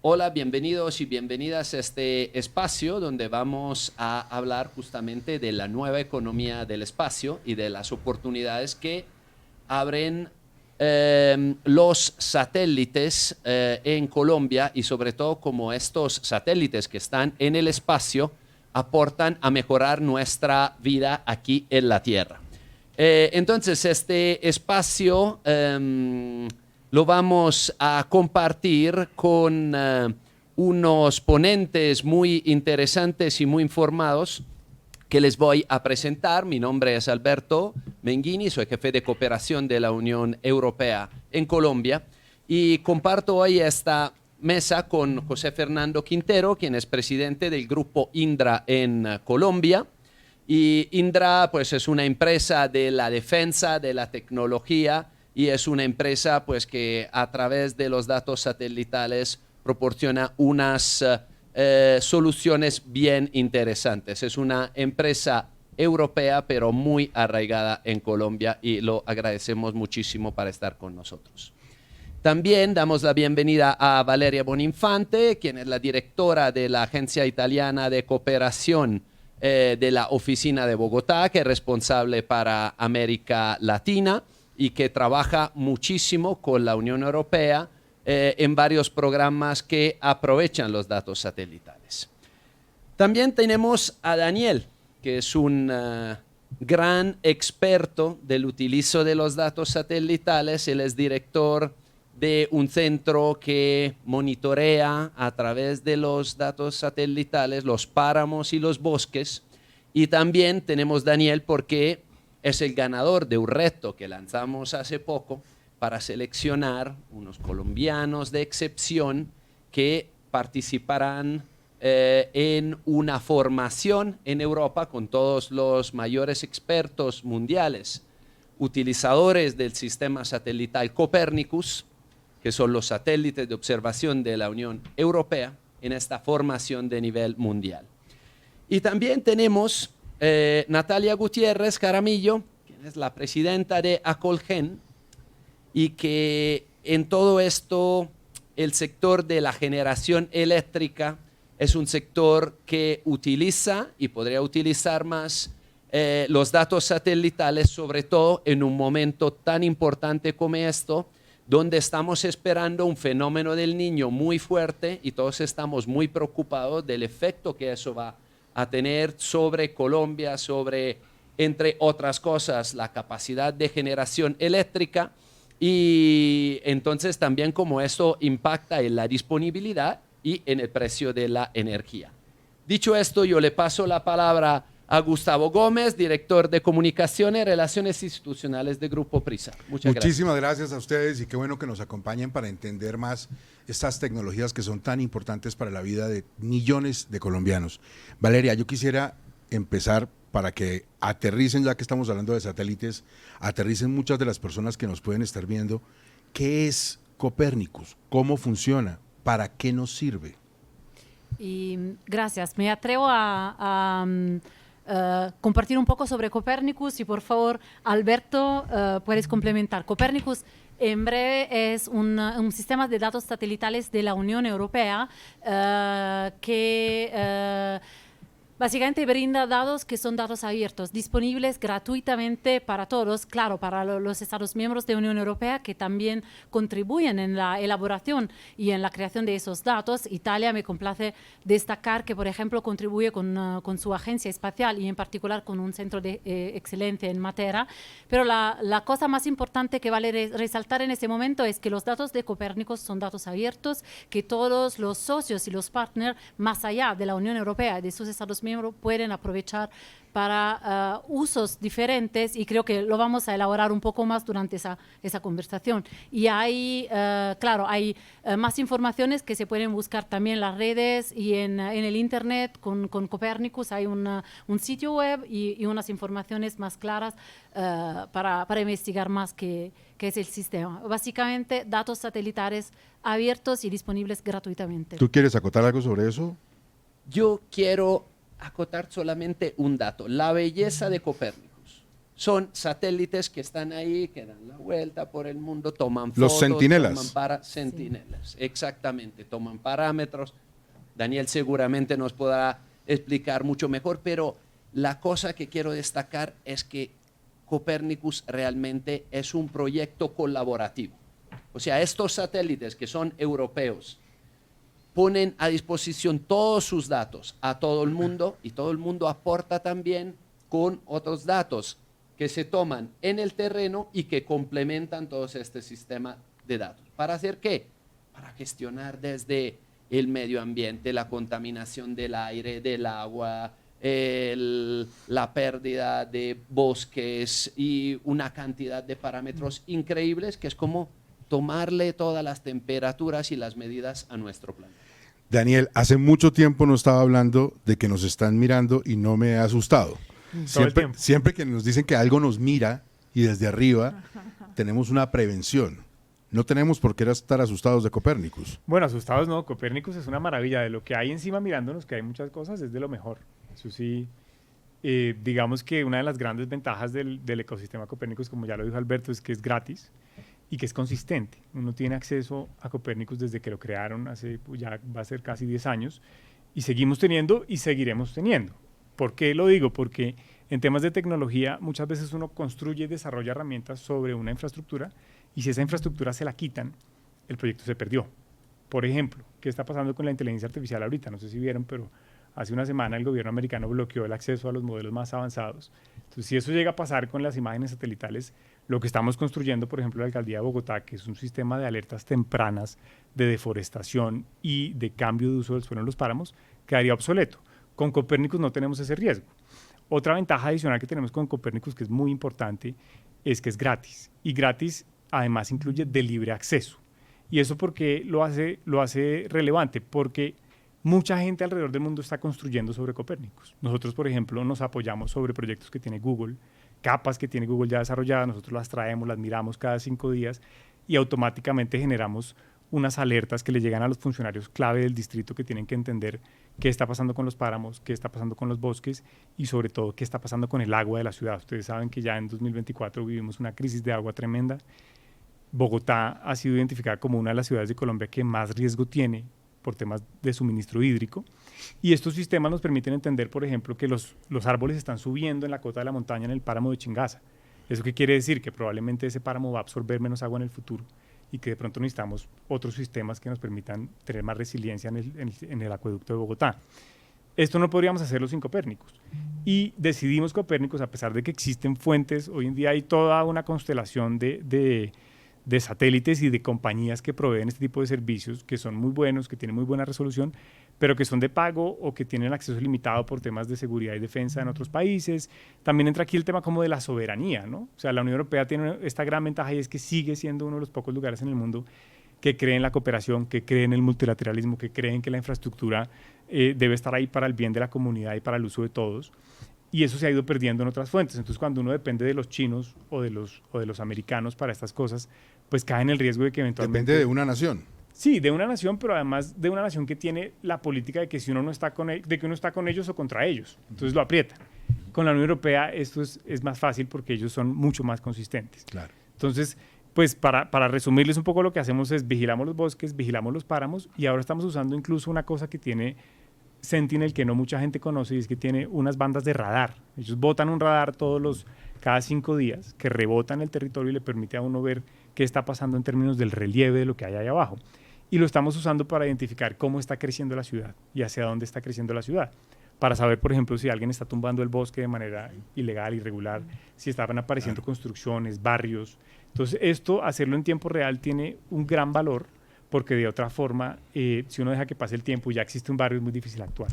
Hola, bienvenidos y bienvenidas a este espacio donde vamos a hablar justamente de la nueva economía del espacio y de las oportunidades que abren los satélites en Colombia y sobre todo cómo estos satélites que están en el espacio aportan a mejorar nuestra vida aquí en la Tierra. Entonces, este espacio lo vamos a compartir con unos ponentes muy interesantes y muy informados que les voy a presentar. Mi nombre es Alberto Menghini, soy jefe de cooperación de la Unión Europea en Colombia y comparto hoy esta mesa con José Fernando Quintero, quien es presidente del grupo Indra en Colombia. Y Indra pues, es una empresa de la defensa, de la tecnología, y es una empresa pues, que a través de los datos satelitales proporciona unas soluciones bien interesantes. Es una empresa europea, pero muy arraigada en Colombia, y lo agradecemos muchísimo para estar con nosotros. También damos la bienvenida a Valeria Boninfante, quien es la directora de la Agencia Italiana de Cooperación de la Oficina de Bogotá, que es responsable para América Latina y que trabaja muchísimo con la Unión Europea en varios programas que aprovechan los datos satelitales. También tenemos a Daniel, que es un gran experto del utilizo de los datos satelitales. Él es director de un centro que monitorea a través de los datos satelitales los páramos y los bosques. Y también tenemos Daniel porque es el ganador de un reto que lanzamos hace poco para seleccionar unos colombianos de excepción que participarán en una formación en Europa con todos los mayores expertos mundiales, utilizadores del sistema satelital Copernicus, que son los satélites de observación de la Unión Europea, en esta formación de nivel mundial. Y también tenemos Natalia Gutiérrez Caramillo, quien es la presidenta de Acolgen, y que en todo esto el sector de la generación eléctrica es un sector que utiliza y podría utilizar más los datos satelitales, sobre todo en un momento tan importante como esto, donde estamos esperando un fenómeno del Niño muy fuerte y todos estamos muy preocupados del efecto que eso va a tener sobre Colombia, sobre, entre otras cosas, la capacidad de generación eléctrica, y entonces también cómo esto impacta en la disponibilidad y en el precio de la energía. Dicho esto, yo le paso la palabra a Gustavo Gómez, director de Comunicación y Relaciones Institucionales de Grupo Prisa. Muchísimas gracias a ustedes y qué bueno que nos acompañen para entender más estas tecnologías que son tan importantes para la vida de millones de colombianos. Valeria, yo quisiera empezar para que aterricen, ya que estamos hablando de satélites, aterricen muchas de las personas que nos pueden estar viendo. ¿Qué es Copernicus? ¿Cómo funciona? ¿Para qué nos sirve? Y gracias. Me atrevo a compartir un poco sobre Copernicus y por favor, Alberto, puedes complementar. Copernicus en breve es un sistema de datos satelitales de la Unión Europea que básicamente brinda datos que son datos abiertos, disponibles gratuitamente para todos, claro, para los Estados miembros de la Unión Europea que también contribuyen en la elaboración y en la creación de esos datos. Italia, me complace destacar que, por ejemplo, contribuye con su agencia espacial y en particular con un centro de excelencia en Matera. Pero la cosa más importante que vale resaltar en este momento es que los datos de Copérnicus son datos abiertos, que todos los socios y los partners más allá de la Unión Europea y de sus Estados miembros pueden aprovechar para usos diferentes, y creo que lo vamos a elaborar un poco más durante esa conversación. Y hay, claro, hay más informaciones que se pueden buscar también en las redes y en el internet con Copernicus. Hay un sitio web y unas informaciones más claras para investigar más qué es el sistema. Básicamente, datos satelitales abiertos y disponibles gratuitamente. ¿Tú quieres acotar algo sobre eso? Yo quiero acotar solamente un dato, la belleza de Copérnicus. Son satélites que están ahí, que dan la vuelta por el mundo, toman fotos. Los centinelas. Centinelas, exactamente, toman parámetros. Daniel seguramente nos podrá explicar mucho mejor, pero la cosa que quiero destacar es que Copernicus realmente es un proyecto colaborativo. O sea, estos satélites que son europeos ponen a disposición todos sus datos a todo el mundo y todo el mundo aporta también con otros datos que se toman en el terreno y que complementan todo este sistema de datos. ¿Para hacer qué? Para gestionar desde el medio ambiente, la contaminación del aire, del agua, la pérdida de bosques y una cantidad de parámetros increíbles que es como tomarle todas las temperaturas y las medidas a nuestro planeta. Daniel, hace mucho tiempo no estaba hablando de que nos están mirando y no me he asustado. Siempre que nos dicen que algo nos mira y desde arriba tenemos una prevención. No tenemos por qué estar asustados de Copernicus. Bueno, asustados no, Copernicus es una maravilla. De lo que hay encima mirándonos, que hay muchas cosas, es de lo mejor. Eso sí, digamos que una de las grandes ventajas del ecosistema Copernicus, como ya lo dijo Alberto, es que es gratis y que es consistente. Uno tiene acceso a Copernicus desde que lo crearon hace, ya va a ser casi 10 años, y seguimos teniendo y seguiremos teniendo. ¿Por qué lo digo? Porque en temas de tecnología muchas veces uno construye y desarrolla herramientas sobre una infraestructura y si esa infraestructura se la quitan, el proyecto se perdió. Por ejemplo, ¿qué está pasando con la inteligencia artificial ahorita? No sé si vieron, pero hace una semana el gobierno americano bloqueó el acceso a los modelos más avanzados. Entonces, si eso llega a pasar con las imágenes satelitales, lo que estamos construyendo, por ejemplo, la Alcaldía de Bogotá, que es un sistema de alertas tempranas de deforestación y de cambio de uso del suelo en los páramos, quedaría obsoleto. Con Copernicus no tenemos ese riesgo. Otra ventaja adicional que tenemos con Copernicus, que es muy importante, es que es gratis. Y gratis, además, incluye de libre acceso. ¿Y eso por qué lo hace relevante? Porque mucha gente alrededor del mundo está construyendo sobre Copernicus. Nosotros, por ejemplo, nos apoyamos sobre proyectos que tiene Google, capas que tiene Google ya desarrolladas, nosotros las traemos, las miramos cada 5 días y automáticamente generamos unas alertas que le llegan a los funcionarios clave del distrito que tienen que entender qué está pasando con los páramos, qué está pasando con los bosques y sobre todo qué está pasando con el agua de la ciudad. Ustedes saben que ya en 2024 vivimos una crisis de agua tremenda. Bogotá ha sido identificada como una de las ciudades de Colombia que más riesgo tiene por temas de suministro hídrico. Y estos sistemas nos permiten entender, por ejemplo, que los árboles están subiendo en la cota de la montaña en el páramo de Chingaza. ¿Eso qué quiere decir? Que probablemente ese páramo va a absorber menos agua en el futuro y que de pronto necesitamos otros sistemas que nos permitan tener más resiliencia en el acueducto de Bogotá. Esto no podríamos hacerlo sin Copernicus. Y decidimos Copernicus, a pesar de que existen fuentes, hoy en día hay toda una constelación de satélites y de compañías que proveen este tipo de servicios, que son muy buenos, que tienen muy buena resolución, pero que son de pago o que tienen acceso limitado por temas de seguridad y defensa en otros países. También entra aquí el tema como de la soberanía, ¿no? O sea, la Unión Europea tiene esta gran ventaja y es que sigue siendo uno de los pocos lugares en el mundo que cree en la cooperación, que cree en el multilateralismo, que creen que la infraestructura debe estar ahí para el bien de la comunidad y para el uso de todos. Y eso se ha ido perdiendo en otras fuentes. Entonces, cuando uno depende de los chinos o de los americanos para estas cosas, pues cae en el riesgo de que eventualmente... Depende de una nación. Sí, de una nación, pero además de una nación que tiene la política de que si uno no está con de que uno está con ellos o contra ellos, entonces lo aprietan. Con la Unión Europea esto es más fácil porque ellos son mucho más consistentes. Claro. Entonces, pues para resumirles un poco lo que hacemos es vigilamos los bosques, vigilamos los páramos y ahora estamos usando incluso una cosa que tiene Sentinel que no mucha gente conoce y es que tiene unas bandas de radar. Ellos botan un radar cada 5 días que rebota en el territorio y le permite a uno ver qué está pasando en términos del relieve de lo que hay ahí abajo. Y lo estamos usando para identificar cómo está creciendo la ciudad y hacia dónde está creciendo la ciudad. Para saber, por ejemplo, si alguien está tumbando el bosque de manera ilegal, irregular, si estaban apareciendo construcciones, barrios. Entonces, hacerlo en tiempo real tiene un gran valor porque de otra forma, si uno deja que pase el tiempo y ya existe un barrio, es muy difícil actuar.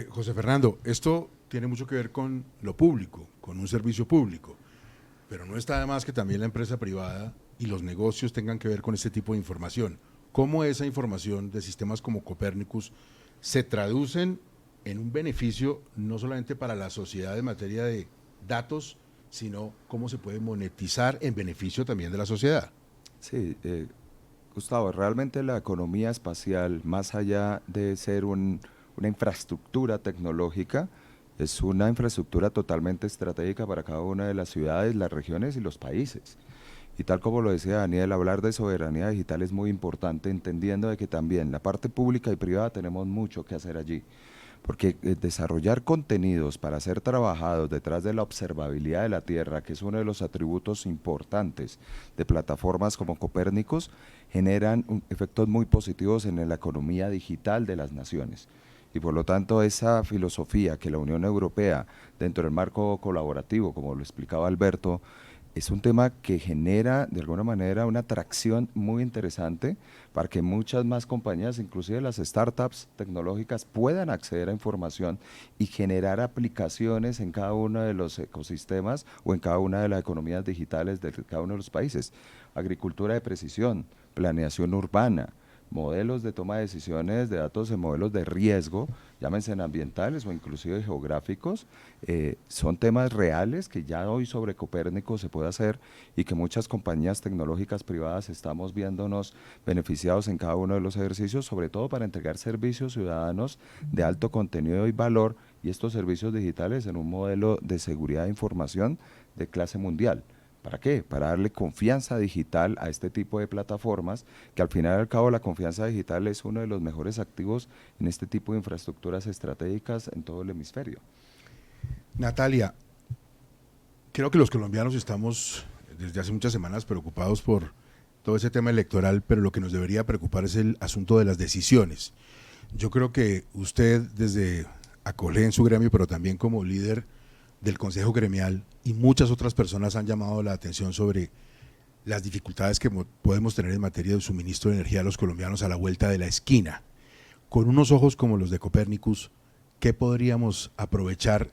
José Fernando, esto tiene mucho que ver con lo público, con un servicio público, pero no está de más que también la empresa privada y los negocios tengan que ver con este tipo de información. ¿Cómo esa información de sistemas como Copernicus se traducen en un beneficio no solamente para la sociedad en materia de datos, sino cómo se puede monetizar en beneficio también de la sociedad? Sí, Gustavo, realmente la economía espacial, más allá de ser una infraestructura tecnológica, Es una infraestructura totalmente estratégica para cada una de las ciudades, las regiones y los países. Y tal como lo decía Daniel, hablar de soberanía digital es muy importante, entendiendo de que también la parte pública y privada tenemos mucho que hacer allí. Porque desarrollar contenidos para ser trabajados detrás de la observabilidad de la Tierra, que es uno de los atributos importantes de plataformas como Copérnicus, generan efectos muy positivos en la economía digital de las naciones. Y por lo tanto, esa filosofía que la Unión Europea, dentro del marco colaborativo, como lo explicaba Alberto, es un tema que genera de alguna manera una atracción muy interesante para que muchas más compañías, inclusive las startups tecnológicas, puedan acceder a información y generar aplicaciones en cada uno de los ecosistemas o en cada una de las economías digitales de cada uno de los países. Agricultura de precisión, planeación urbana, modelos de toma de decisiones de datos en modelos de riesgo, llámense ambientales o inclusive geográficos, son temas reales que ya hoy sobre Copérnico se puede hacer y que muchas compañías tecnológicas privadas estamos viéndonos beneficiados en cada uno de los ejercicios, sobre todo para entregar servicios ciudadanos de alto contenido y valor, y estos servicios digitales en un modelo de seguridad de información de clase mundial. ¿Para qué? Para darle confianza digital a este tipo de plataformas, que al final y al cabo la confianza digital es uno de los mejores activos en este tipo de infraestructuras estratégicas en todo el hemisferio. Natalia, creo que los colombianos estamos desde hace muchas semanas preocupados por todo ese tema electoral, pero lo que nos debería preocupar es el asunto de las decisiones. Yo creo que usted desde Acolé en su gremio, pero también como líder del Consejo Gremial, y muchas otras personas han llamado la atención sobre las dificultades que podemos tener en materia de suministro de energía a los colombianos a la vuelta de la esquina. Con unos ojos como los de Copérnicus, ¿qué podríamos aprovechar,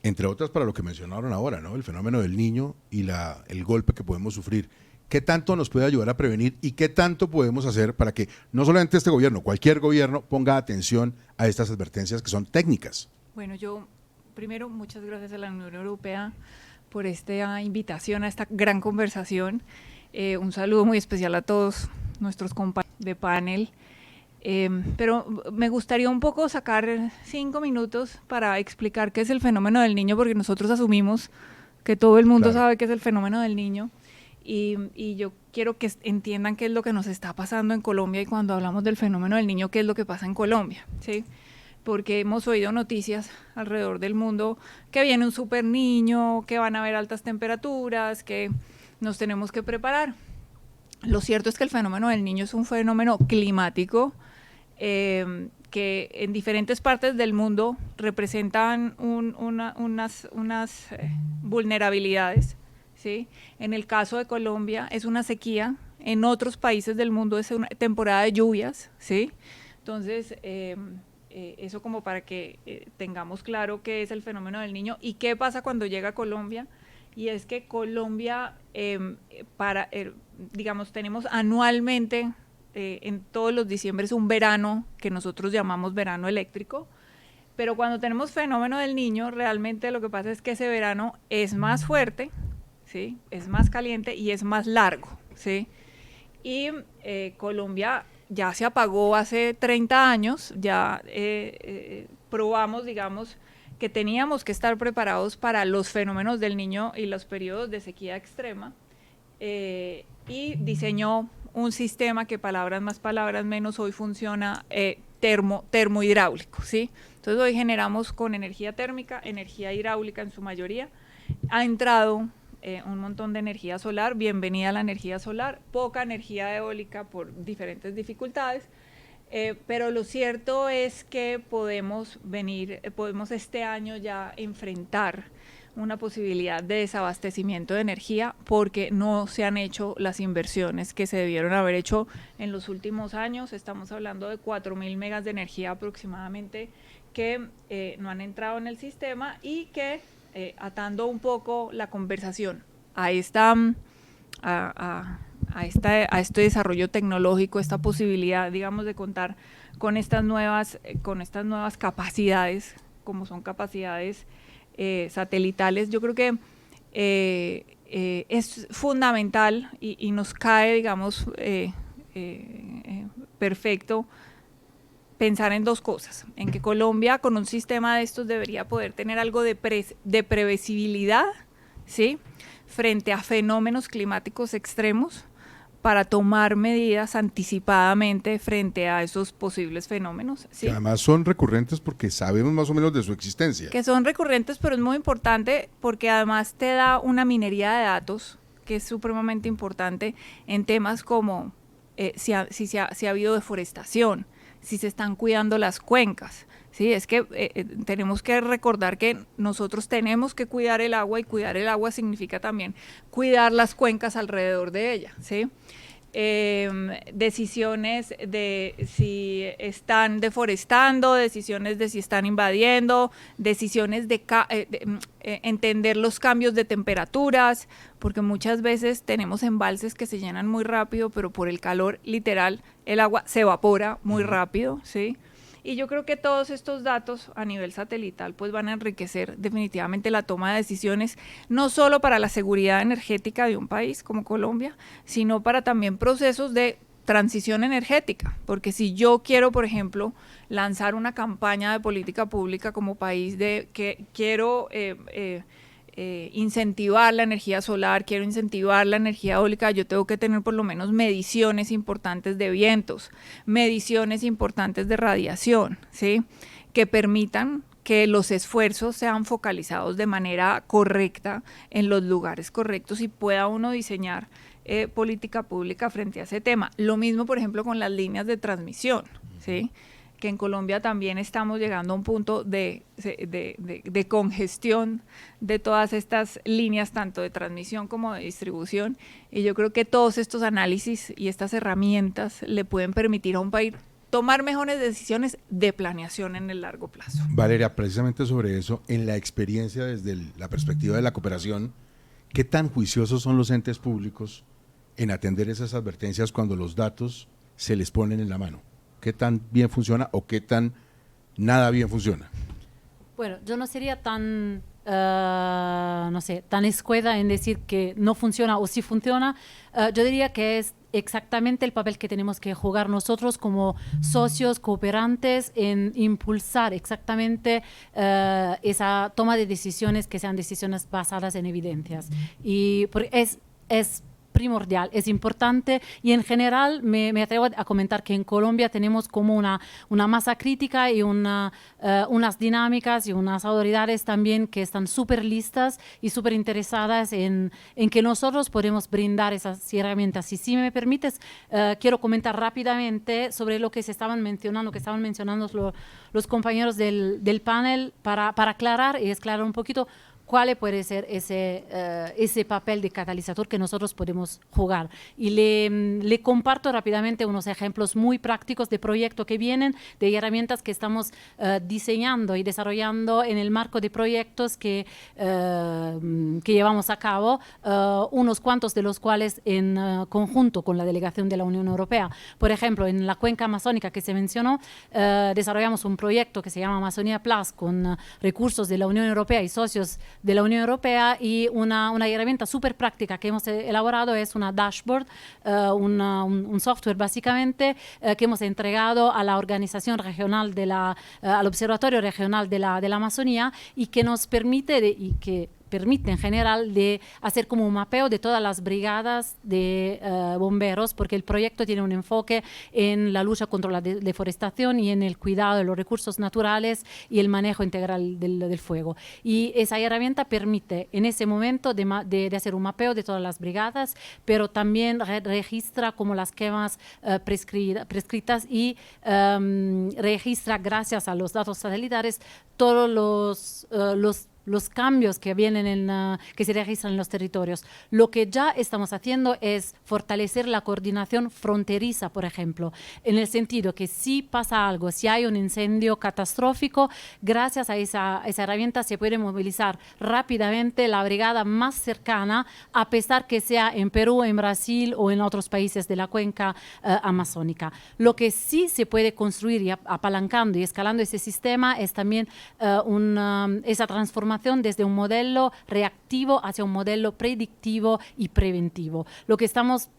entre otras para lo que mencionaron ahora, ¿no? El fenómeno del Niño y el golpe que podemos sufrir? ¿Qué tanto nos puede ayudar a prevenir y qué tanto podemos hacer para que no solamente este gobierno, cualquier gobierno ponga atención a estas advertencias que son técnicas? Bueno, yo primero, muchas gracias a la Unión Europea por esta invitación a esta gran conversación. Un saludo muy especial a todos nuestros compañeros de panel. Pero me gustaría un poco sacar 5 minutos para explicar qué es el fenómeno del Niño, porque nosotros asumimos que todo el mundo sabe qué es el fenómeno del Niño. Y yo quiero que entiendan qué es lo que nos está pasando en Colombia, y cuando hablamos del fenómeno del Niño, qué es lo que pasa en Colombia, ¿sí? Porque hemos oído noticias alrededor del mundo que viene un super niño, que van a haber altas temperaturas, que nos tenemos que preparar. Lo cierto es que el fenómeno del Niño es un fenómeno climático que en diferentes partes del mundo representan unas vulnerabilidades, ¿sí? En el caso de Colombia es una sequía, en otros países del mundo es una temporada de lluvias, ¿sí? Entonces, eso como para que tengamos claro qué es el fenómeno del Niño y qué pasa cuando llega a Colombia. Y es que Colombia, digamos, tenemos anualmente, en todos los diciembres, un verano que nosotros llamamos verano eléctrico, pero cuando tenemos fenómeno del Niño, realmente lo que pasa es que ese verano es más fuerte, ¿sí? Es más caliente y es más largo, ¿sí? Y Colombia ya se apagó hace 30 años, ya probamos, digamos, que teníamos que estar preparados para los fenómenos del Niño y los periodos de sequía extrema, y diseñó un sistema que, palabras más, palabras menos, hoy funciona termohidráulico, ¿sí? Entonces hoy generamos con energía térmica, energía hidráulica en su mayoría. Ha entrado un montón de energía solar, bienvenida a la energía solar, poca energía eólica por diferentes dificultades, pero lo cierto es que podemos este año ya enfrentar una posibilidad de desabastecimiento de energía porque no se han hecho las inversiones que se debieron haber hecho en los últimos años. Estamos hablando de 4.000 megas de energía aproximadamente que no han entrado en el sistema y que, atando un poco la conversación a este desarrollo tecnológico, esta posibilidad, digamos, de contar con estas nuevas capacidades, como son capacidades satelitales, yo creo que es fundamental y nos cae, digamos, perfecto pensar en dos cosas, en que Colombia con un sistema de estos debería poder tener algo de previsibilidad, ¿sí?, frente a fenómenos climáticos extremos, para tomar medidas anticipadamente frente a esos posibles fenómenos. ¿Sí? Que además son recurrentes porque sabemos más o menos de su existencia. Que son recurrentes, pero es muy importante porque además te da una minería de datos que es supremamente importante en temas como si ha habido deforestación, si se están cuidando las cuencas. Sí, es que tenemos que recordar que nosotros tenemos que cuidar el agua, y cuidar el agua significa también cuidar las cuencas alrededor de ella, ¿sí? Decisiones de si están deforestando, decisiones de si están invadiendo, decisiones de entender los cambios de temperaturas, porque muchas veces tenemos embalses que se llenan muy rápido, pero por el calor literal el agua se evapora muy rápido, ¿sí? Y yo creo que todos estos datos a nivel satelital pues van a enriquecer definitivamente la toma de decisiones, no solo para la seguridad energética de un país como Colombia, sino para también procesos de transición energética, porque si yo quiero, por ejemplo, lanzar una campaña de política pública como país de que quiero incentivar la energía solar, quiero incentivar la energía eólica, yo tengo que tener por lo menos mediciones importantes de vientos, mediciones importantes de radiación, ¿sí?, que permitan que los esfuerzos sean focalizados de manera correcta en los lugares correctos y pueda uno diseñar política pública frente a ese tema. Lo mismo, por ejemplo, con las líneas de transmisión, ¿sí?, que en Colombia también estamos llegando a un punto de congestión de todas estas líneas, tanto de transmisión como de distribución, y yo creo que todos estos análisis y estas herramientas le pueden permitir a un país tomar mejores decisiones de planeación en el largo plazo. Valeria, precisamente sobre eso, en la experiencia desde la perspectiva de la cooperación, ¿qué tan juiciosos son los entes públicos en atender esas advertencias cuando los datos se les ponen en la mano? ¿Qué tan bien funciona o qué tan nada bien funciona? Bueno, yo no sería tan, tan escueta en decir que no funciona o sí funciona. Yo diría que es exactamente el papel que tenemos que jugar nosotros como socios cooperantes en impulsar exactamente esa toma de decisiones que sean decisiones basadas en evidencias. Y es primordial, es importante, y en general me atrevo a comentar que en Colombia tenemos como una masa crítica y unas dinámicas y unas autoridades también que están súper listas y súper interesadas en que nosotros podemos brindar esas herramientas. Y si me permites, quiero comentar rápidamente sobre lo que estaban mencionando los compañeros del panel para aclarar y esclarecer un poquito cuál puede ser ese papel de catalizador que nosotros podemos jugar. Y le comparto rápidamente unos ejemplos muy prácticos de proyectos que vienen, de herramientas que estamos diseñando y desarrollando en el marco de proyectos que llevamos a cabo, unos cuantos de los cuales en conjunto con la delegación de la Unión Europea. Por ejemplo, en la cuenca amazónica que se mencionó, desarrollamos un proyecto que se llama Amazonía Plus con recursos de la Unión Europea y socios de la Unión Europea, y una herramienta súper práctica que hemos elaborado es una dashboard, un software básicamente que hemos entregado a la organización regional al Observatorio Regional de la Amazonía, y que nos permite permite en general de hacer como un mapeo de todas las brigadas de bomberos, porque el proyecto tiene un enfoque en la lucha contra la deforestación y en el cuidado de los recursos naturales y el manejo integral del fuego. Y esa herramienta permite en ese momento de hacer un mapeo de todas las brigadas, pero también registra como las quemas prescritas y registra, gracias a los datos satelitales, todos los cambios que vienen que se registran en los territorios. Lo que ya estamos haciendo es fortalecer la coordinación fronteriza, por ejemplo, en el sentido que si pasa algo, si hay un incendio catastrófico, gracias a esa herramienta se puede movilizar rápidamente la brigada más cercana, a pesar que sea en Perú, en Brasil o en otros países de la cuenca amazónica. Lo que sí se puede construir, y apalancando y escalando ese sistema, es también esa transformación desde un modelo reactivo hacia un modelo predictivo y preventivo. Lo que estamos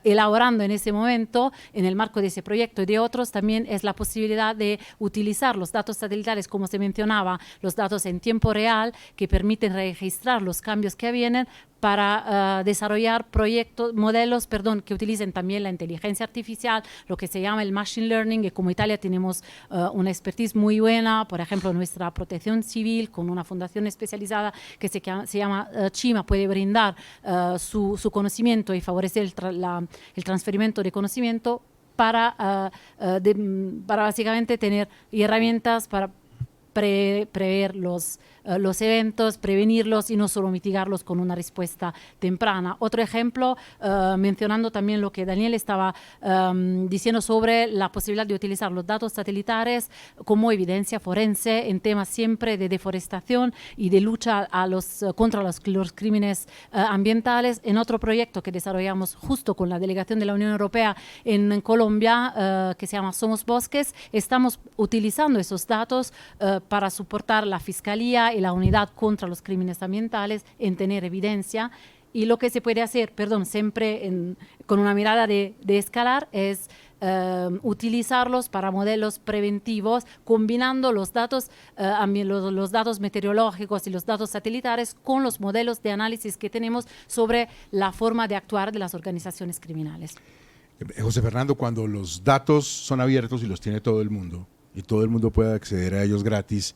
elaborando en ese momento, en el marco de ese proyecto y de otros, también es la posibilidad de utilizar los datos satelitales, como se mencionaba, los datos en tiempo real, que permiten registrar los cambios que vienen para desarrollar modelos que utilicen también la inteligencia artificial, lo que se llama el machine learning, y como Italia tenemos una expertise muy buena, por ejemplo, nuestra protección civil con una fundación especializada que se llama CIMA puede brindar su conocimiento y favorecer el transferimiento de conocimiento para básicamente tener herramientas para prever los eventos, prevenirlos y no solo mitigarlos con una respuesta temprana. Otro ejemplo, mencionando también lo que Daniel estaba diciendo sobre la posibilidad de utilizar los datos satelitares como evidencia forense en temas siempre de deforestación y de lucha contra los crímenes ambientales. En otro proyecto que desarrollamos justo con la delegación de la Unión Europea en Colombia, que se llama Somos Bosques, estamos utilizando esos datos para soportar la Fiscalía y la Unidad contra los Crímenes Ambientales en tener evidencia. Y lo que se puede hacer, siempre con una mirada de escalar, es utilizarlos para modelos preventivos, combinando los datos meteorológicos y los datos satelitares con los modelos de análisis que tenemos sobre la forma de actuar de las organizaciones criminales. José Fernando, cuando los datos son abiertos y los tiene todo el mundo, y todo el mundo puede acceder a ellos gratis,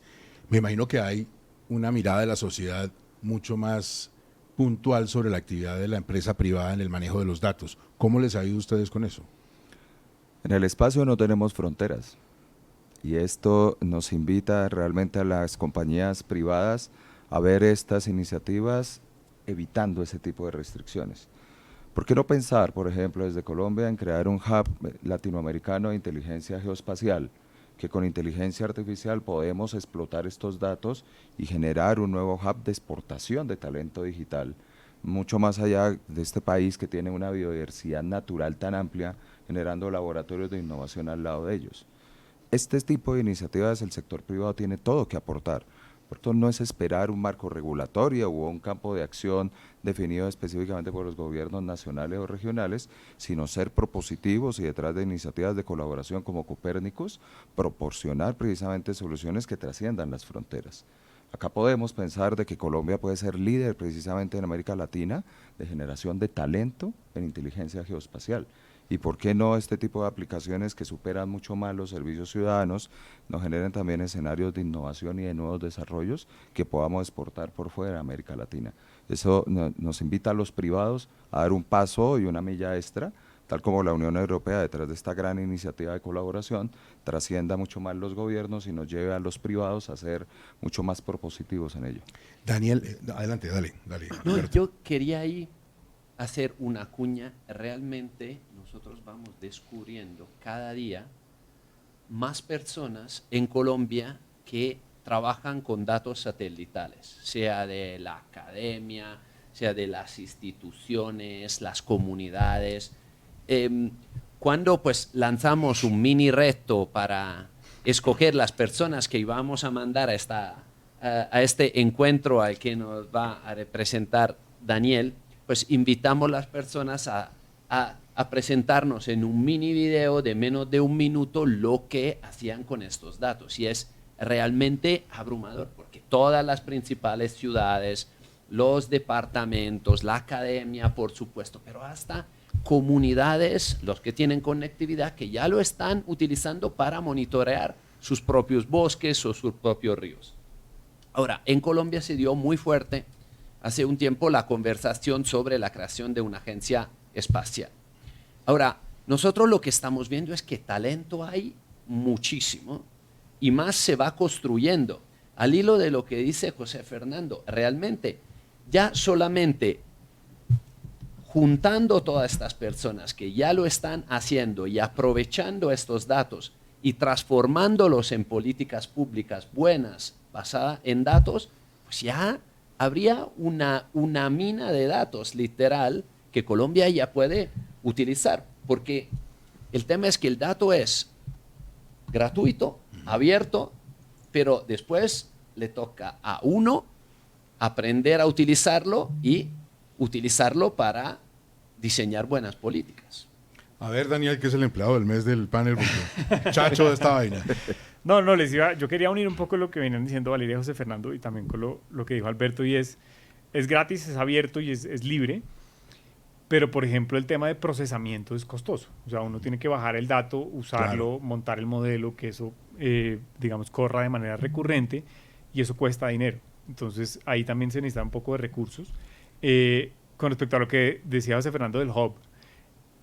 me imagino que hay una mirada de la sociedad mucho más puntual sobre la actividad de la empresa privada en el manejo de los datos. ¿Cómo les ha ido a ustedes con eso? En el espacio no tenemos fronteras y esto nos invita realmente a las compañías privadas a ver estas iniciativas evitando ese tipo de restricciones. ¿Por qué no pensar, por ejemplo, desde Colombia en crear un hub latinoamericano de inteligencia geoespacial, que con inteligencia artificial podemos explotar estos datos y generar un nuevo hub de exportación de talento digital, mucho más allá de este país que tiene una biodiversidad natural tan amplia, generando laboratorios de innovación al lado de ellos? Este tipo de iniciativas el sector privado tiene todo que aportar. Por tanto, no es esperar un marco regulatorio o un campo de acción definido específicamente por los gobiernos nacionales o regionales, sino ser propositivos y detrás de iniciativas de colaboración como Copérnicus, proporcionar precisamente soluciones que trasciendan las fronteras. Acá podemos pensar de que Colombia puede ser líder precisamente en América Latina de generación de talento en inteligencia geoespacial. Y por qué no este tipo de aplicaciones que superan mucho más los servicios ciudadanos nos generen también escenarios de innovación y de nuevos desarrollos que podamos exportar por fuera de América Latina. Eso nos invita a los privados a dar un paso y una milla extra, tal como la Unión Europea detrás de esta gran iniciativa de colaboración trascienda mucho más los gobiernos y nos lleve a los privados a ser mucho más propositivos en ello. Daniel, adelante, dale. No, yo quería ahí hacer una cuña. Realmente nosotros vamos descubriendo cada día más personas en Colombia que trabajan con datos satelitales, sea de la academia, sea de las instituciones, las comunidades. Cuando pues lanzamos un mini reto para escoger las personas que íbamos a mandar a este encuentro al que nos va a representar Daniel, pues invitamos a las personas a presentarnos en un mini video de menos de un minuto lo que hacían con estos datos. Y es realmente abrumador, porque todas las principales ciudades, los departamentos, la academia, por supuesto, pero hasta comunidades, los que tienen conectividad, que ya lo están utilizando para monitorear sus propios bosques o sus propios ríos. Ahora, en Colombia se dio muy fuerte hace un tiempo la conversación sobre la creación de una agencia espacial. Ahora, nosotros lo que estamos viendo es que talento hay muchísimo y más se va construyendo. Al hilo de lo que dice José Fernando, realmente ya solamente juntando todas estas personas que ya lo están haciendo y aprovechando estos datos y transformándolos en políticas públicas buenas basadas en datos, pues ya habría una mina de datos literal que Colombia ya puede utilizar, porque el tema es que el dato es gratuito, abierto, pero después le toca a uno aprender a utilizarlo y utilizarlo para diseñar buenas políticas. A ver, Daniel, que es el empleado del mes del panel, porque chacho de esta vaina. No, yo quería unir un poco lo que venían diciendo Valeria y José Fernando y también con lo que dijo Alberto, y es gratis, es abierto y es libre, pero por ejemplo el tema de procesamiento es costoso. O sea, uno tiene que bajar el dato, usarlo, montar el modelo, que eso, digamos, corra de manera recurrente, y eso cuesta dinero. Entonces ahí también se necesita un poco de recursos. Con respecto a lo que decía José Fernando del hub,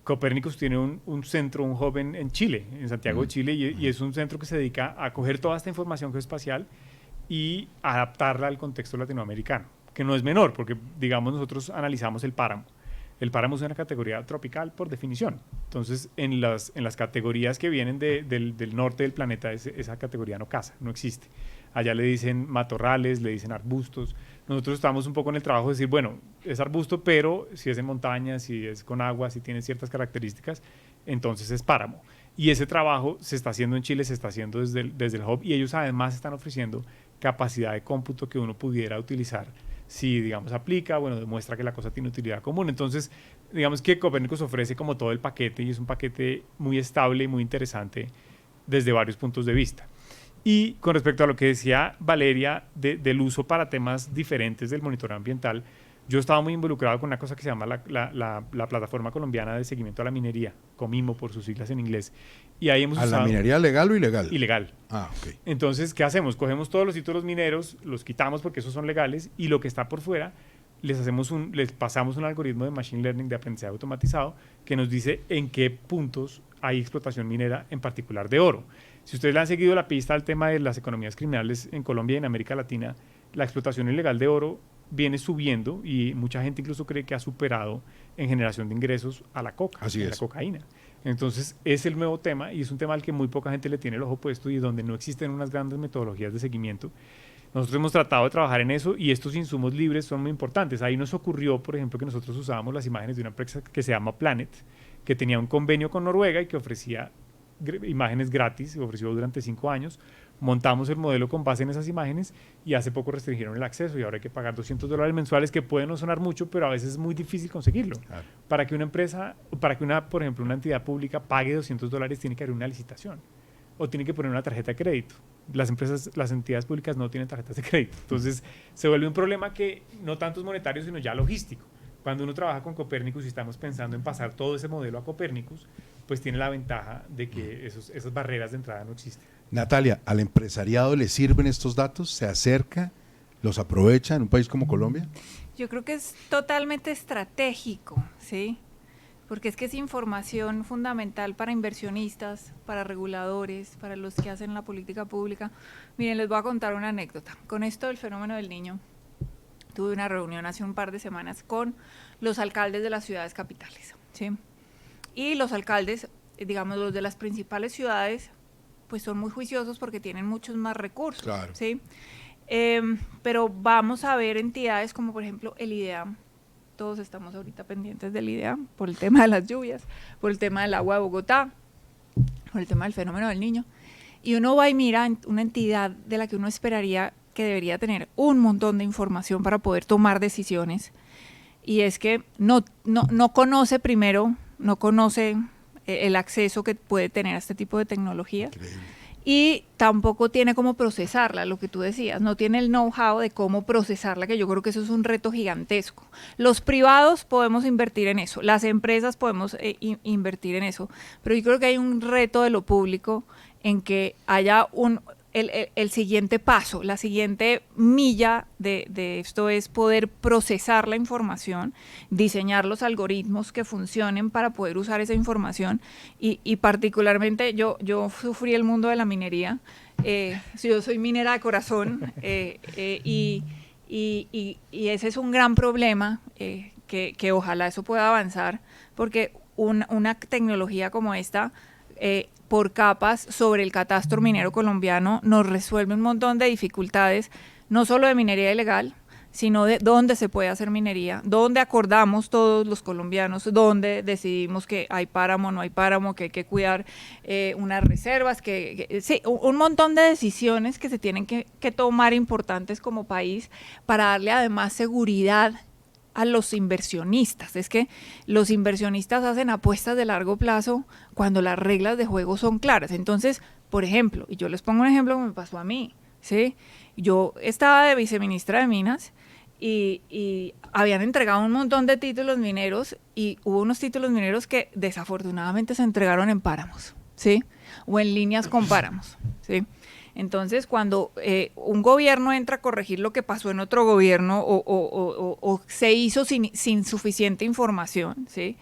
Copernicus tiene un centro, un hub en Chile, en Santiago de Chile, y es un centro que se dedica a coger toda esta información geoespacial y adaptarla al contexto latinoamericano, que no es menor, porque digamos nosotros analizamos el páramo. El páramo es una categoría tropical por definición. Entonces, en las categorías que vienen del norte del planeta, esa categoría no casa, no existe. Allá le dicen matorrales, le dicen arbustos. Nosotros estamos un poco en el trabajo de decir, bueno, es arbusto, pero si es en montaña, si es con agua, si tiene ciertas características, entonces es páramo. Y ese trabajo se está haciendo en Chile, se está haciendo desde el hub, y ellos además están ofreciendo capacidad de cómputo que uno pudiera utilizar si, digamos, aplica, bueno, demuestra que la cosa tiene utilidad común. Entonces, digamos que Copernicus ofrece como todo el paquete, y es un paquete muy estable y muy interesante desde varios puntos de vista. Y con respecto a lo que decía Valeria del uso para temas diferentes del monitoreo ambiental, yo estaba muy involucrado con una cosa que se llama la Plataforma Colombiana de Seguimiento a la Minería, COMIMO por sus siglas en inglés. Y ahí hemos usado... ¿A la minería legal o ilegal? Ilegal. Ah, ok. Entonces, ¿qué hacemos? Cogemos todos los títulos mineros, los quitamos porque esos son legales, y lo que está por fuera les pasamos un algoritmo de machine learning, de aprendizaje automatizado, que nos dice en qué puntos hay explotación minera, en particular de oro. Si ustedes le han seguido la pista al tema de las economías criminales en Colombia y en América Latina, la explotación ilegal de oro viene subiendo, y mucha gente incluso cree que ha superado en generación de ingresos a la coca, la cocaína. Entonces es el nuevo tema, y es un tema al que muy poca gente le tiene el ojo puesto, y donde no existen unas grandes metodologías de seguimiento. Nosotros hemos tratado de trabajar en eso, y estos insumos libres son muy importantes. Ahí nos ocurrió, por ejemplo, que nosotros usábamos las imágenes de una empresa que se llama Planet, que tenía un convenio con Noruega y que ofrecía imágenes gratis, ofreció durante 5 años. Montamos el modelo con base en esas imágenes, y hace poco restringieron el acceso, y ahora hay que pagar $200 mensuales, que puede no sonar mucho, pero a veces es muy difícil conseguirlo. Claro. Para que una empresa, por ejemplo, una entidad pública pague $200, tiene que haber una licitación, o tiene que poner una tarjeta de crédito. Las entidades públicas no tienen tarjetas de crédito. Entonces se vuelve un problema que no tanto es monetario, sino ya logístico. Cuando uno trabaja con Copernicus y estamos pensando en pasar todo ese modelo a Copernicus, pues tiene la ventaja de que esas barreras de entrada no existen. Natalia, ¿al empresariado le sirven estos datos? ¿Se acerca? ¿Los aprovecha en un país como Colombia? Yo creo que es totalmente estratégico, ¿sí? Porque es que es información fundamental para inversionistas, para reguladores, para los que hacen la política pública. Miren, les voy a contar una anécdota. Con esto del fenómeno del Niño, tuve una reunión hace un par de semanas con los alcaldes de las ciudades capitales, ¿sí? Y los alcaldes, digamos, los de las principales ciudades, pues son muy juiciosos porque tienen muchos más recursos, claro. ¿Sí? Pero vamos a ver entidades como, por ejemplo, el IDEAM. Todos estamos ahorita pendientes del IDEAM por el tema de las lluvias, por el tema del agua de Bogotá, por el tema del fenómeno del Niño. Y uno va y mira una entidad de la que uno esperaría que debería tener un montón de información para poder tomar decisiones. Y es que no conoce primero, no conoce el acceso que puede tener a este tipo de tecnología. Increíble. Y tampoco tiene cómo procesarla, lo que tú decías, no tiene el know-how de cómo procesarla, que yo creo que eso es un reto gigantesco. Los privados podemos invertir en eso, las empresas podemos invertir en eso, pero yo creo que hay un reto de lo público en que haya el siguiente paso, la siguiente milla de esto es poder procesar la información, diseñar los algoritmos que funcionen para poder usar esa información y particularmente yo sufrí el mundo de la minería, yo soy minera de corazón y ese es un gran problema que ojalá eso pueda avanzar porque una tecnología como esta por capas sobre el catastro minero colombiano nos resuelve un montón de dificultades, no solo de minería ilegal, sino de dónde se puede hacer minería, dónde acordamos todos los colombianos, dónde decidimos que hay páramo, no hay páramo, que hay que cuidar unas reservas, sí, un montón de decisiones que se tienen que tomar importantes como país para darle además seguridad a los inversionistas. Es que los inversionistas hacen apuestas de largo plazo cuando las reglas de juego son claras. Entonces, por ejemplo, y yo les pongo un ejemplo que me pasó a mí, ¿sí? Yo estaba de viceministra de Minas y habían entregado un montón de títulos mineros y hubo unos títulos mineros que desafortunadamente se entregaron en páramos, ¿sí? O en líneas con páramos, ¿sí? Entonces, cuando un gobierno entra a corregir lo que pasó en otro gobierno o se hizo sin suficiente información, ¿sí?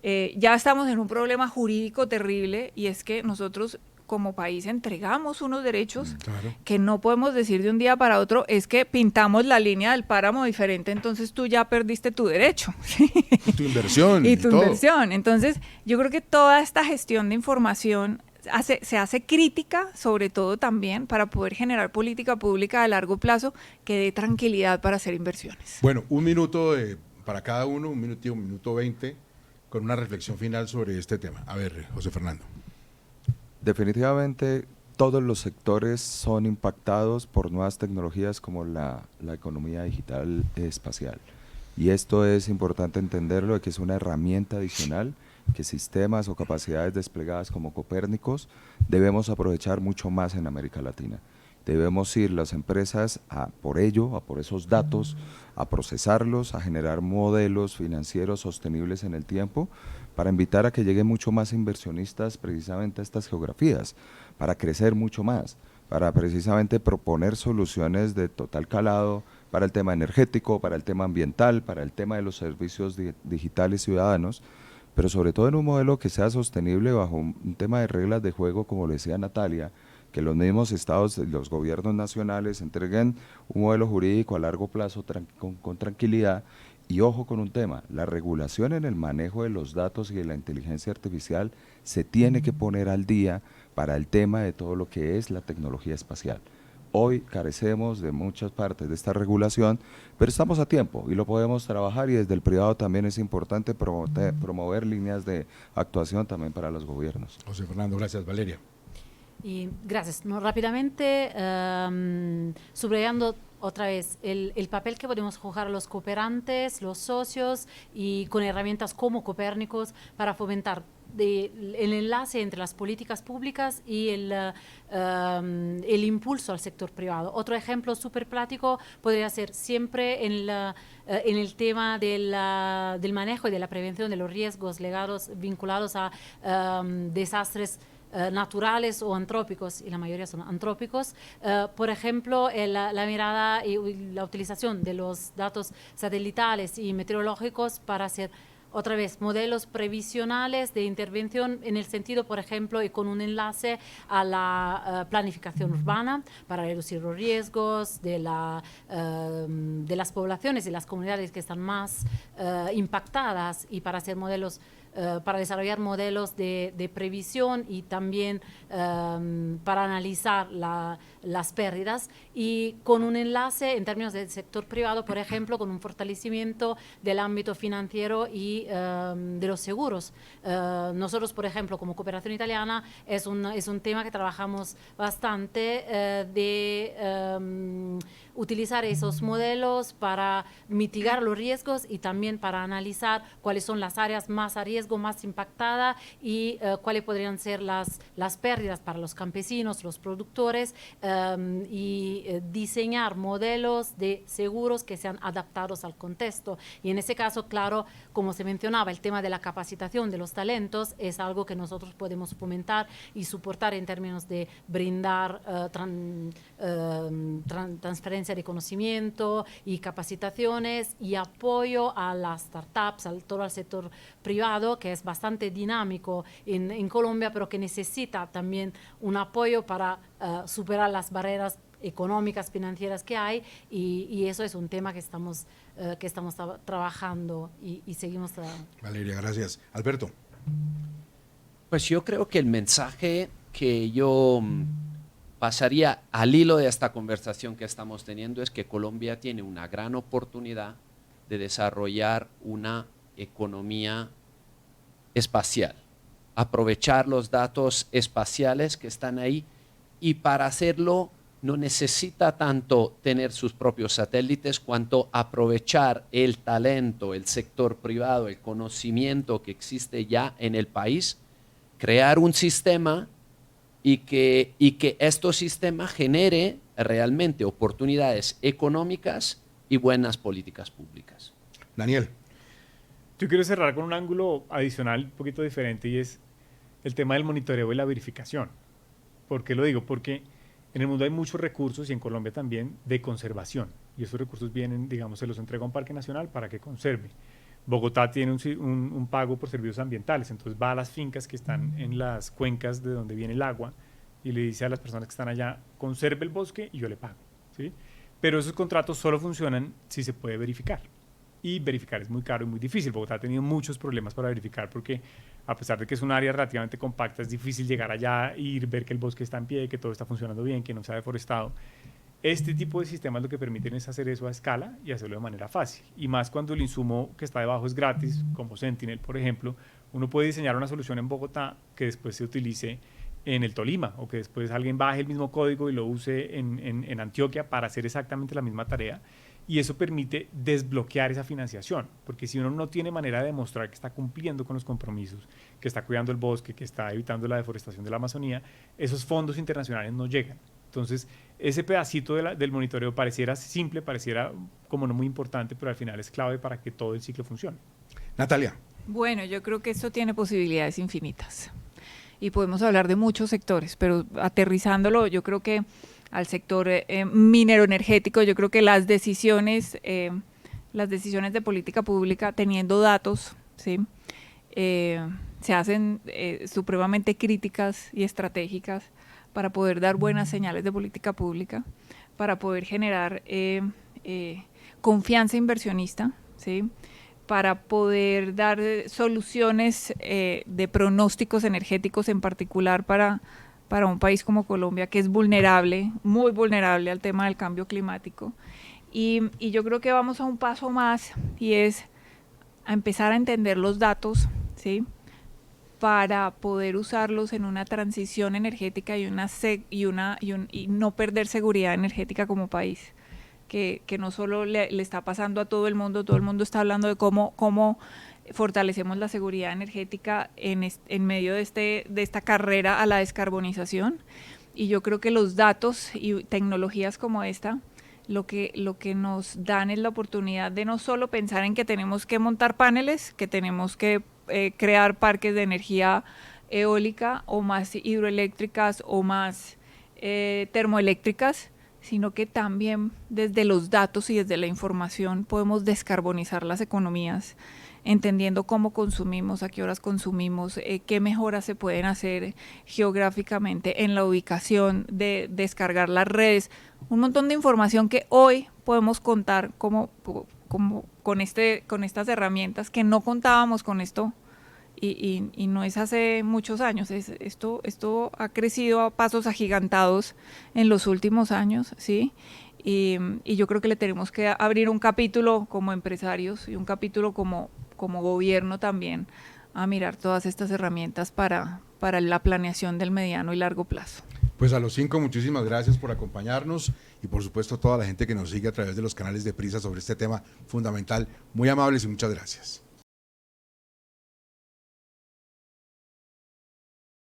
Ya estamos en un problema jurídico terrible, y es que nosotros como país entregamos unos derechos que no podemos decir de un día para otro, es que pintamos la línea del páramo diferente, entonces tú ya perdiste tu derecho. Y tu inversión. Y tu todo. inversión. Entonces, yo creo que toda esta gestión de información se hace crítica, sobre todo también para poder generar política pública a largo plazo que dé tranquilidad para hacer inversiones. Bueno, un minuto para cada uno, un minuto 20, con una reflexión final sobre este tema. A ver, José Fernando. Definitivamente todos los sectores son impactados por nuevas tecnologías como la economía digital espacial. Y esto es importante entenderlo, de que es una herramienta adicional que sistemas o capacidades desplegadas como Copérnicos debemos aprovechar mucho más en América Latina. Debemos ir las empresas a por esos datos, a procesarlos, a generar modelos financieros sostenibles en el tiempo, para invitar a que lleguen mucho más inversionistas precisamente a estas geografías, para crecer mucho más, para precisamente proponer soluciones de total calado para el tema energético, para el tema ambiental, para el tema de los servicios digitales ciudadanos, pero sobre todo en un modelo que sea sostenible bajo un tema de reglas de juego, como le decía Natalia, que los mismos estados, los gobiernos nacionales entreguen un modelo jurídico a largo plazo con tranquilidad. Y ojo con un tema, la regulación en el manejo de los datos y de la inteligencia artificial se tiene que poner al día para el tema de todo lo que es la tecnología espacial. Hoy carecemos de muchas partes de esta regulación, pero estamos a tiempo y lo podemos trabajar, y desde el privado también es importante promover líneas de actuación también para los gobiernos. José Fernando, gracias. Valeria. Y gracias. No, rápidamente, subrayando otra vez el papel que podemos jugar los cooperantes, los socios, y con herramientas como Copérnicos para fomentar el enlace entre las políticas públicas y el impulso al sector privado. Otro ejemplo súper práctico podría ser siempre en el tema del manejo y de la prevención de los riesgos vinculados a desastres naturales o antrópicos, y la mayoría son antrópicos. Por ejemplo, la mirada y la utilización de los datos satelitales y meteorológicos para hacer otra vez modelos previsionales de intervención, en el sentido, por ejemplo, y con un enlace a la planificación urbana para reducir los riesgos de las poblaciones y las comunidades que están más impactadas, y para hacer modelos, para desarrollar modelos de previsión, y también para analizar las pérdidas, y con un enlace en términos del sector privado, por ejemplo, con un fortalecimiento del ámbito financiero y de los seguros. Nosotros, por ejemplo, como Cooperación Italiana, es un tema que trabajamos bastante, de utilizar esos modelos para mitigar los riesgos y también para analizar cuáles son las áreas más a riesgo, más impactadas, y cuáles podrían ser las pérdidas para los campesinos, los productores, y diseñar modelos de seguros que sean adaptados al contexto. Y en ese caso, claro, como se mencionaba, el tema de la capacitación de los talentos es algo que nosotros podemos fomentar y soportar en términos de brindar transferencia de conocimiento y capacitaciones y apoyo a las startups, todo el sector privado, que es bastante dinámico en Colombia, pero que necesita también un apoyo para superar las barreras económicas, financieras que hay, y eso es un tema que estamos trabajando y seguimos trabajando. Valeria, gracias. Alberto. Pues yo creo que el mensaje que yo pasaría al hilo de esta conversación que estamos teniendo es que Colombia tiene una gran oportunidad de desarrollar una economía espacial, aprovechar los datos espaciales que están ahí, y para hacerlo no necesita tanto tener sus propios satélites cuanto aprovechar el talento, el sector privado, el conocimiento que existe ya en el país, crear un sistema y que este sistema genere realmente oportunidades económicas y buenas políticas públicas. Daniel. Yo quiero cerrar con un ángulo adicional un poquito diferente y es el tema del monitoreo y la verificación. ¿Por qué lo digo? Porque en el mundo hay muchos recursos y en Colombia también de conservación y esos recursos vienen, digamos, se los entrega a un parque nacional para que conserve. Bogotá tiene un pago por servicios ambientales, entonces va a las fincas que están en las cuencas de donde viene el agua y le dice a las personas que están allá, conserve el bosque y yo le pago, ¿sí? Pero esos contratos solo funcionan si se puede verificar. Y verificar es muy caro y muy difícil. Bogotá ha tenido muchos problemas para verificar porque a pesar de que es un área relativamente compacta, es difícil llegar allá, ir, ver que el bosque está en pie, que todo está funcionando bien, que no se ha deforestado. Este tipo de sistemas lo que permiten es hacer eso a escala y hacerlo de manera fácil. Y más cuando el insumo que está debajo es gratis, como Sentinel, por ejemplo, uno puede diseñar una solución en Bogotá que después se utilice en el Tolima o que después alguien baje el mismo código y lo use en Antioquia para hacer exactamente la misma tarea. Y eso permite desbloquear esa financiación, porque si uno no tiene manera de demostrar que está cumpliendo con los compromisos, que está cuidando el bosque, que está evitando la deforestación de la Amazonía, esos fondos internacionales no llegan. Entonces, ese pedacito del monitoreo pareciera simple, pareciera como no muy importante, pero al final es clave para que todo el ciclo funcione. Natalia. Bueno, yo creo que esto tiene posibilidades infinitas y podemos hablar de muchos sectores, pero aterrizándolo, yo creo que al sector minero energético, yo creo que las decisiones de política pública teniendo datos, ¿sí? Se hacen supremamente críticas y estratégicas para poder dar buenas señales de política pública, para poder generar confianza inversionista, ¿sí? Para poder dar soluciones de pronósticos energéticos en particular para un país como Colombia, que es vulnerable, muy vulnerable al tema del cambio climático. Y yo creo que vamos a un paso más y es a empezar a entender los datos, ¿sí? Para poder usarlos en una transición energética y no perder seguridad energética como país, que no solo le está pasando a todo el mundo está hablando de cómo fortalecemos la seguridad energética en medio de esta carrera a la descarbonización. Y yo creo que los datos y tecnologías como esta lo que nos dan es la oportunidad de no solo pensar en que tenemos que montar paneles, que tenemos que crear parques de energía eólica o más hidroeléctricas o más termoeléctricas, sino que también desde los datos y desde la información podemos descarbonizar las economías, entendiendo cómo consumimos, a qué horas consumimos, qué mejoras se pueden hacer geográficamente en la ubicación, de descargar las redes, un montón de información que hoy podemos contar con estas herramientas que no contábamos con esto y no es hace muchos años, esto ha crecido a pasos agigantados en los últimos años, ¿sí? Y yo creo que le tenemos que abrir un capítulo como empresarios y un capítulo como gobierno también a mirar todas estas herramientas para la planeación del mediano y largo plazo. Pues a los 5, muchísimas gracias por acompañarnos y por supuesto a toda la gente que nos sigue a través de los canales de Prisa sobre este tema fundamental. Muy amables y muchas gracias.